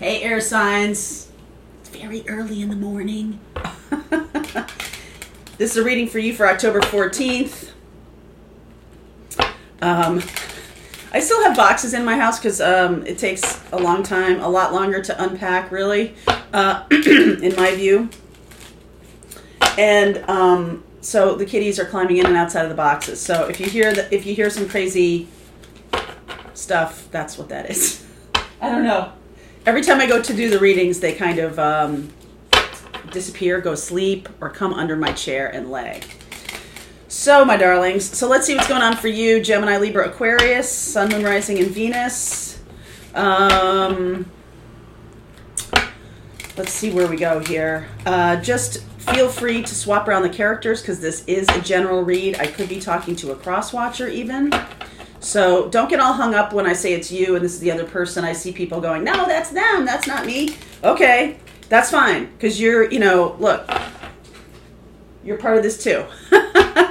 Hey, air signs. It's very early in the morning. This is a reading for you for October 14th. I still have boxes in my house because it takes a long time, a lot longer to unpack, really, in my view. And so the kitties are climbing in and outside of the boxes. So if you hear some crazy stuff, that's what that is. I don't know. Every time I go to do the readings, they kind of disappear, go sleep, or come under my chair and lay. So, my darlings, so let's see what's going on for you. Gemini, Libra, Aquarius, Sun, Moon, Rising, and Venus. Let's see where we go here. Just feel free to swap around the characters because this is a general read. I could be talking to a cross-watcher even. So don't get all hung up when I say it's you and this is the other person. I see people going, no, that's them. That's not me. Okay, that's fine. Because look, you're part of this too.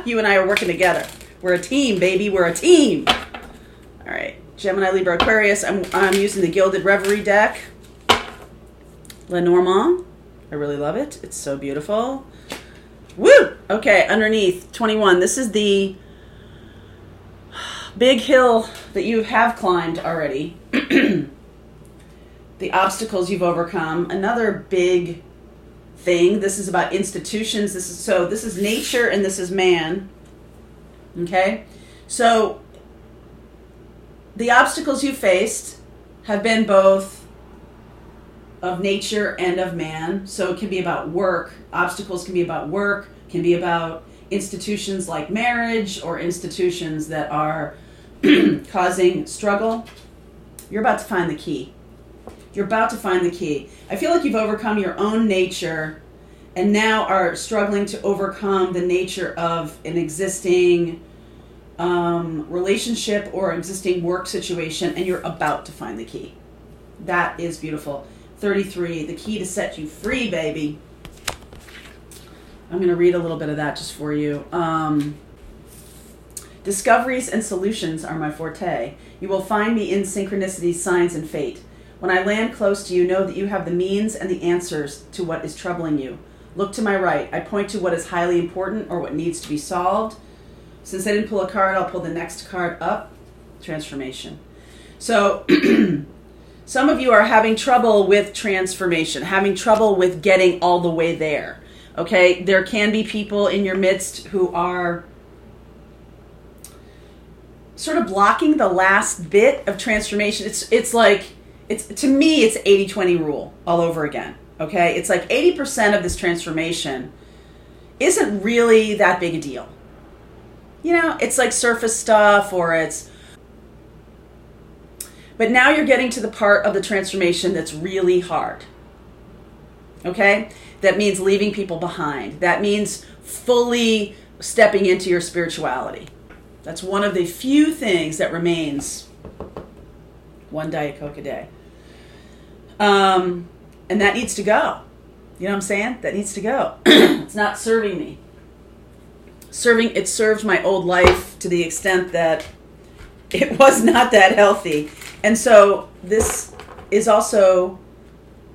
You and I are working together. We're a team, baby. We're a team. All right. Gemini, Libra, Aquarius. I'm using the Gilded Reverie deck. Lenormand. I really love it. It's so beautiful. Woo! Okay, underneath, 21. This is the big hill that you have climbed already. The obstacles you've overcome. Another big thing. This is about institutions. This is nature and this is man. Okay? So the obstacles you faced have been both of nature and of man. So it can be about work. Obstacles can be about work, can be about institutions like marriage or institutions that are causing struggle. You're about to find the key. You're about to find the key. I feel like you've overcome your own nature and now are struggling to overcome the nature of an existing relationship or existing work situation, and you're about to find the key. That is beautiful. 33, the key to set you free, baby. I'm going to read a little bit of that just for you. Discoveries and solutions are my forte. You will find me in synchronicities, signs, and fate. When I land close to you, know that you have the means and the answers to what is troubling you. Look to my right. I point to what is highly important or what needs to be solved. Since I didn't pull a card, I'll pull the next card up. Transformation. So some of you are having trouble with transformation, having trouble with getting all the way there. Okay? There can be people in your midst who are sort of blocking the last bit of transformation. To me, it's 80-20 rule all over again. Okay? It's like 80% of this transformation isn't really that big a deal. It's like surface stuff but now you're getting to the part of the transformation that's really hard. Okay? That means leaving people behind. That means fully stepping into your spirituality. That's one of the few things that remains. One Diet Coke a day. And that needs to go. You know what I'm saying? That needs to go. It's not serving me. It served my old life to the extent that it was not that healthy. And so this is also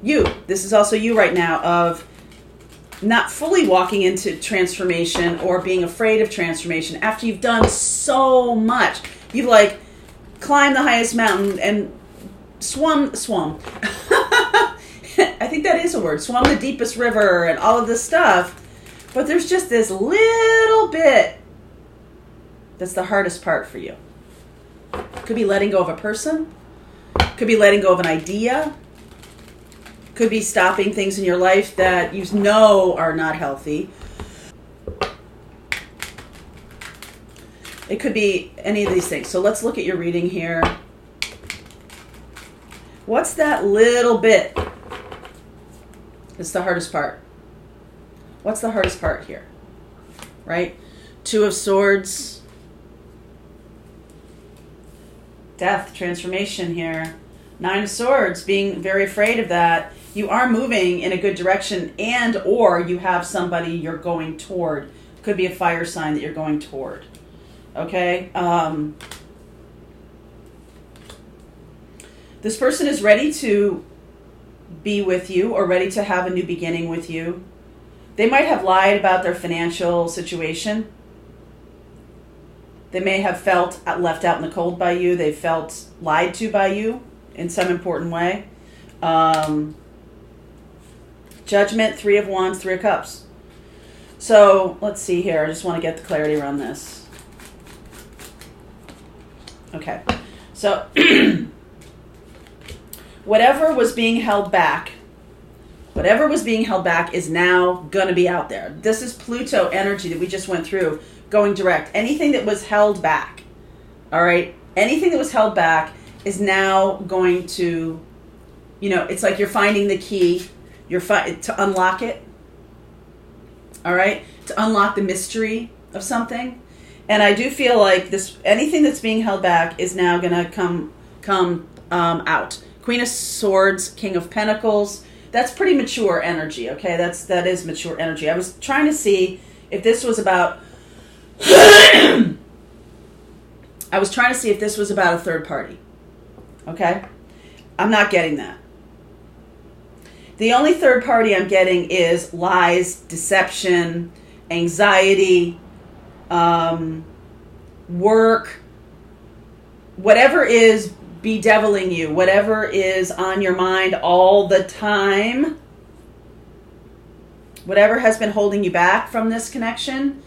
you. This is also you right now of not fully walking into transformation or being afraid of transformation after you've done so much. You've climbed the highest mountain and swum. I think that is a word. Swum the deepest river and all of this stuff. But there's just this little bit that's the hardest part for you. Could be letting go of a person. Could be letting go of an idea. Could be stopping things in your life that you know are not healthy. It could be any of these things. So let's look at your reading here. What's that little bit? It's the hardest part. What's the hardest part here? Right? Two of Swords. Death, transformation here. Nine of Swords, being very afraid of that. You are moving in a good direction and or you have somebody you're going toward. Could be a fire sign that you're going toward. Okay? This person is ready to be with you or ready to have a new beginning with you. They might have lied about their financial situation. They may have felt left out in the cold by you. They felt lied to by you in some important way. Judgment, 3 of Wands, 3 of Cups. So let's see here. I just want to get the clarity around this. Okay. So whatever was being held back is now going to be out there. This is Pluto energy that we just went through, going direct. Anything that was held back, all right? Anything that was held back is now going to, it's like you're finding the key. To unlock it, all right? To unlock the mystery of something. And I do feel like anything that's being held back is now going to come out. Queen of Swords, King of Pentacles. That's pretty mature energy, okay? That is mature energy. I was trying to see if this was about I was trying to see if this was about a third party. Okay? I'm not getting that. The only third party I'm getting is lies, deception, anxiety, work, whatever is bedeviling you, whatever is on your mind all the time, whatever has been holding you back from this connection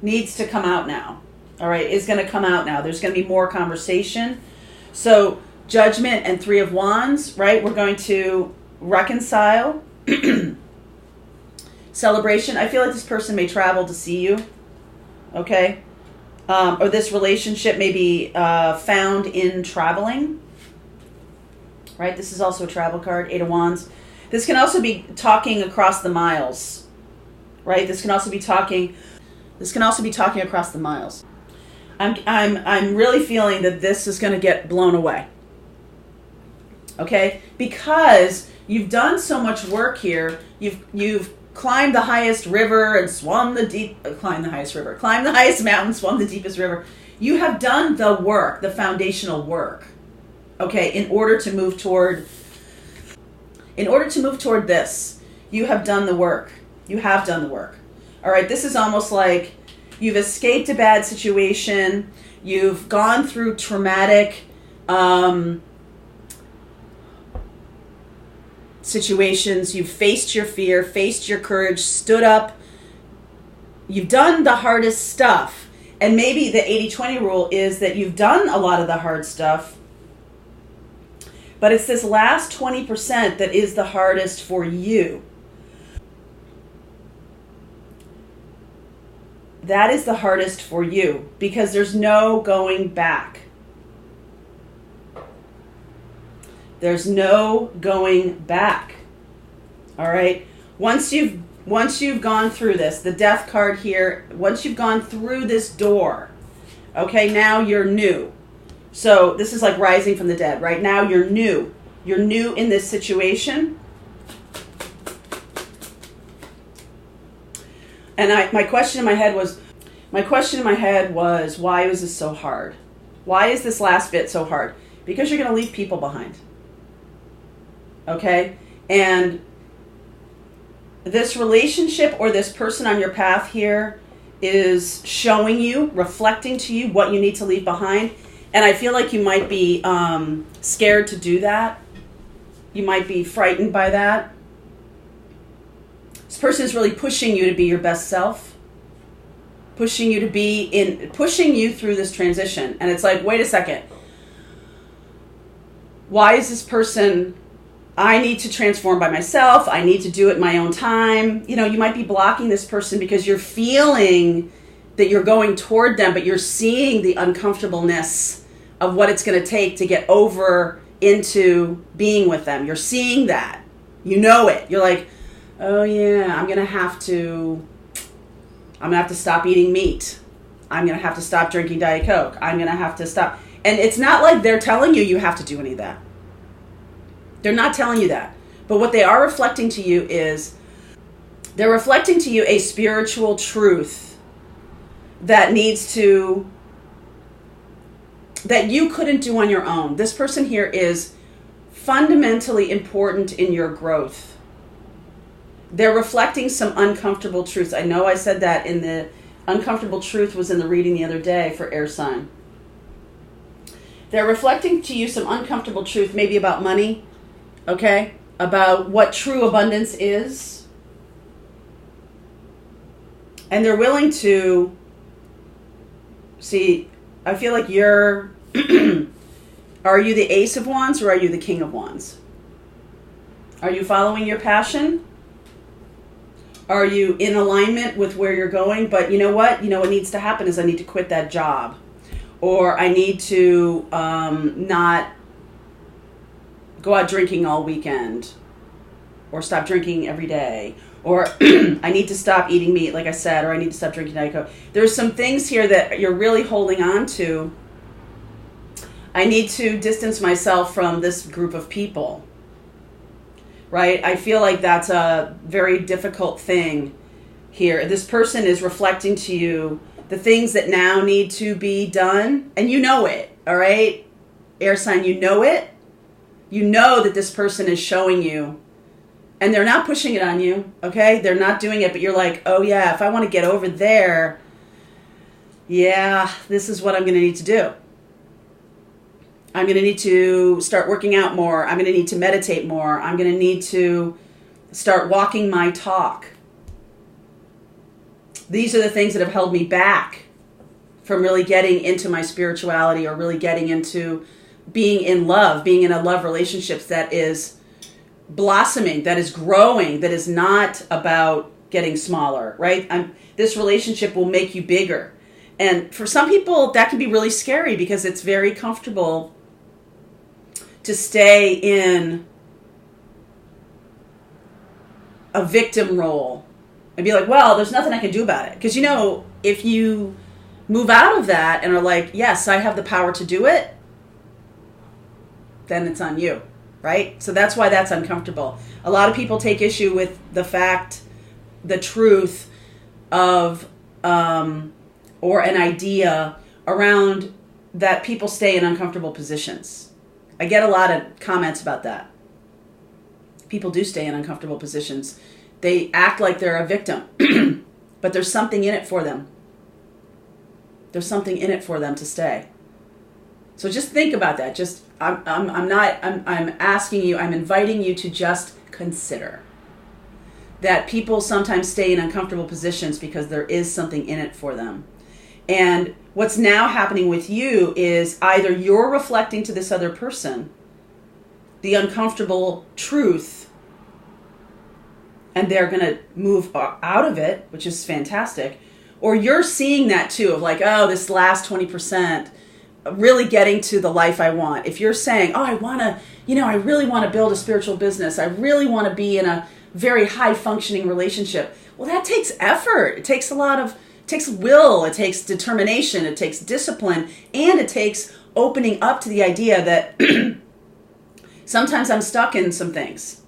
needs to come out now. All right, is going to come out now. There's going to be more conversation. So Judgment and 3 of Wands, right? We're going to reconcile. Celebration. I feel like this person may travel to see you. Okay? Or this relationship may be found in traveling. Right? This is also a travel card. 8 of Wands. This can also be talking across the miles. Right? This can also be talking across the miles. I'm really feeling that this is going to get blown away. Okay? Because you've done so much work here. You've climbed the highest river and climbed the highest mountain, swum the deepest river. You have done the work, the foundational work. Okay, in order to move toward this, you have done the work. You have done the work. All right, this is almost like you've escaped a bad situation. You've gone through traumatic situations. You've faced your fear, faced your courage, stood up. You've done the hardest stuff. And maybe the 80-20 rule is that you've done a lot of the hard stuff, but it's this last 20% that is the hardest for you. That is the hardest for you because there's no going back. There's no going back. All right? Once you've gone through this, the Death card here, once you've gone through this door, okay, now you're new. So this is like rising from the dead. Right now you're new. You're new in this situation. And my question in my head was, why was this so hard? Why is this last bit so hard? Because you're going to leave people behind. Okay? And this relationship or this person on your path here is showing you, reflecting to you what you need to leave behind. And I feel like you might be scared to do that. You might be frightened by that. This person is really pushing you to be your best self, pushing you through this transition. And it's like, wait a second. Why is this person, I need to transform by myself. I need to do it in my own time. You might be blocking this person because you're feeling that you're going toward them, but you're seeing the uncomfortableness of what it's going to take to get over into being with them. You're seeing that. You know it. You're like, oh yeah, I'm going to have to stop eating meat. I'm going to have to stop drinking Diet Coke. I'm going to have to stop. And it's not like they're telling you have to do any of that. They're not telling you that. But what they are reflecting to you is, they're reflecting to you a spiritual truth that you couldn't do on your own. This person here is fundamentally important in your growth. They're reflecting some uncomfortable truths. I know I said that in the uncomfortable truth was in the reading the other day for air sign. They're reflecting to you some uncomfortable truth, maybe about money, okay? About what true abundance is. And they're willing to, see, I feel like you're, are you the Ace of Wands or are you the King of Wands? Are you following your passion? Are you in alignment with where you're going? But you know what? You know what needs to happen is I need to quit that job. Or I need to not go out drinking all weekend. Or stop drinking every day. Or I need to stop eating meat, like I said. Or I need to stop drinking Diet Coke. There's some things here that you're really holding on to. I need to distance myself from this group of people. Right? I feel like that's a very difficult thing here. This person is reflecting to you the things that now need to be done. And you know it, all right? Air sign, you know it. You know that this person is showing you. And they're not pushing it on you, okay? They're not doing it, but you're like, oh yeah, if I want to get over there, yeah, this is what I'm going to need to do. I'm going to need to start working out more. I'm going to need to meditate more. I'm going to need to start walking my talk. These are the things that have held me back from really getting into my spirituality or really getting into being in love, being in a love relationship that is blossoming, that is growing, that is not about getting smaller, right? This relationship will make you bigger. And for some people, that can be really scary because it's very comfortable to stay in a victim role and be like, well, there's nothing I can do about it. Because, you know, if you move out of that and are like, yes, I have the power to do it, then it's on you, right? So that's why that's uncomfortable. A lot of people take issue with the fact, the truth of, or an idea around that people stay in uncomfortable positions. I get a lot of comments about that. People do stay in uncomfortable positions. They act like they're a victim, but there's something in it for them. There's something in it for them to stay. So just think about that. I'm asking you, I'm inviting you to just consider that people sometimes stay in uncomfortable positions because there is something in it for them. And what's now happening with you is either you're reflecting to this other person the uncomfortable truth and they're going to move out of it, which is fantastic, or you're seeing that too of like, oh, this last 20%, really getting to the life I want. If you're saying, oh, I really want to build a spiritual business. I really want to be in a very high functioning relationship. Well, that takes effort. It takes it takes will, it takes determination, it takes discipline, and it takes opening up to the idea that sometimes I'm stuck in some things.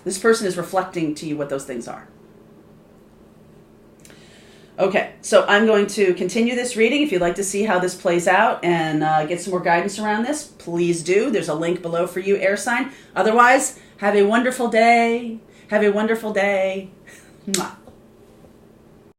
This person is reflecting to you what those things are. Okay, so I'm going to continue this reading. If you'd like to see how this plays out and get some more guidance around this, please do. There's a link below for you, air sign. Otherwise, have a wonderful day. Have a wonderful day. Mwah.